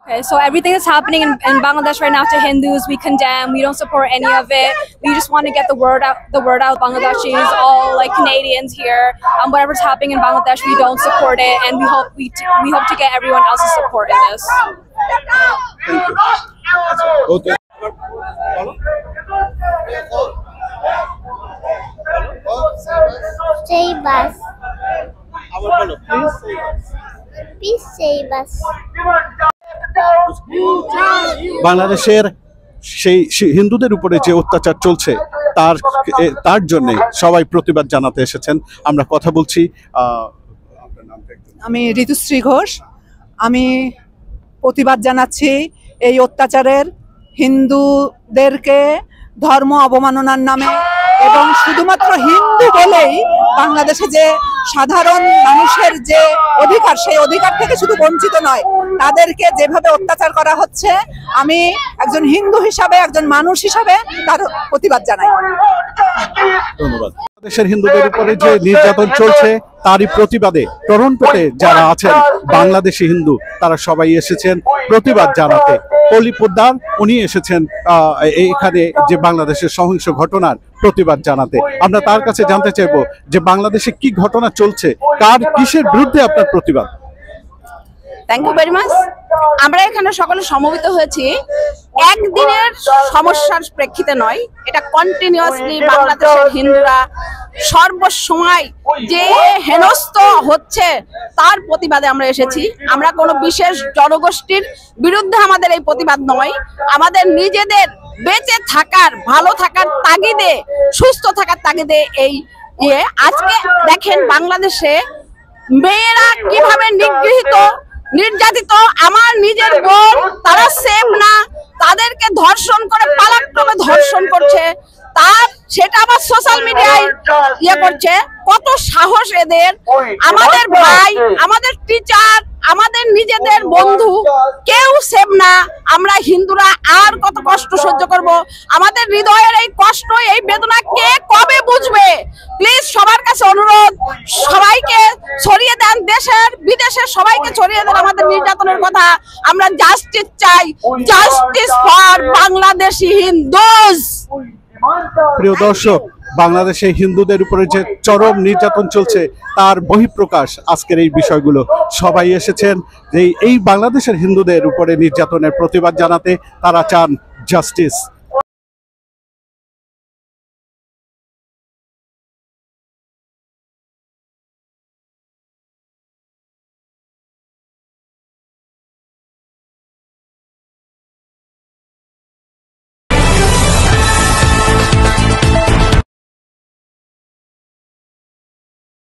Okay, so everything that's happening in Bangladesh right now to Hindus, we condemn. We don't support any of it. We just want to get the word out. The word out. Bangladeshis, all like Canadians here, whatever's happening in Bangladesh, we don't support it, and we hope to get everyone else's support in this. Thank you. Okay. Save us. Please save us. বাংলাদেশের সেই হিন্দুদের উপরে যে অত্যাচার চলছে তার জন্য সবাই প্রতিবাদ জানাতে এসেছেন। আমরা কথা বলছি। আমি ঋতুশ্রী ঘোষ। আমি প্রতিবাদ জানাচ্ছি এই অত্যাচারের, হিন্দুদেরকে ধর্ম অবমাননার নামে, এবং শুধুমাত্র হিন্দু বলেই বাংলাদেশে যে সাধারণ মানুষের যে অধিকার, সেই অধিকার থেকে শুধু বঞ্চিত নয়, তাদেরকে যেভাবে অত্যাচার করা হচ্ছে, আমি একজন হিন্দু হিসাবে, একজন মানুষ হিসাবে তার প্রতিবাদ জানাই। ধন্যবাদ। দেশের হিন্দুদের উপরে যে নির্যাতন চলছে তারই প্রতিবাদে টরন্টোতে যারা আছেন বাংলাদেশি হিন্দু, তারা সবাই এসেছেন প্রতিবাদ জানাতে। পলি পোদ্দার উনি এসেছেন এখানে যে বাংলাদেশের সহিংস ঘটনার প্রতিবাদ জানাতে। আমরা তার কাছে জানতে চাইবো যে বাংলাদেশে কি ঘটনা চলছে, কিসের বিরুদ্ধে আপনার প্রতিবাদ? Thank you very much. আমরা এখানে সকলে সমবেত হয়েছি একদিনের সমস্যার প্রেক্ষিতে নয়, এটা কন্টিনিউয়াসলি বাংলাদেশের হিন্দুরা সর্বসময় যে হেনস্থ হচ্ছে তার প্রতিবাদে আমরা এসেছি। আমরা কোনো বিশেষ জনগোষ্ঠীর বিরুদ্ধে আমাদের এই প্রতিবাদ নয়, আমাদের নিজেদের বেঁচে থাকার, ভালো থাকার তাগিদে, সুস্থ থাকার তাগিদে এই আজকে দেখেন বাংলাদেশে মেয়েরা কিভাবে নিগৃহীত, নির্যাতিত। আমার নিজের বোন, তারা সেফ না, তাদেরকে ধর্ষণ করে পালাক্রমে ধর্ষণ করছে, সেটা আবার সোশ্যাল মিডিয়ায় করছে। কত সাহস এদের! আমাদের ভাই, আমাদের টিচার, আমাদের নিজেদের বন্ধু, কেউ সেভ না। আমরা হিন্দুরা আর কত কষ্ট সহ্য করব? আমাদের হৃদয়ের এই কষ্ট, এই বেদনা কে কবে বুঝবে? প্লিজ সবার কাছে অনুরোধ, সবাইকে ছড়িয়ে দেন, দেশের বিদেশের সবাইকে ছড়িয়ে দেন আমাদের নির্যাতনের কথা। আমরা জাস্টিস চাই, জাস্টিস ফর বাংলাদেশি হিন্দুস। প্রিয় দর্শক, বাংলাদেশে হিন্দুদের উপরে যে চরম নির্যাতন চলছে তার বহিঃপ্রকাশ আজকের এই বিষয়গুলো। সবাই এসেছেন যে এই বাংলাদেশের হিন্দুদের উপরে নির্যাতনের প্রতিবাদ জানাতে। তারা চান জাস্টিস।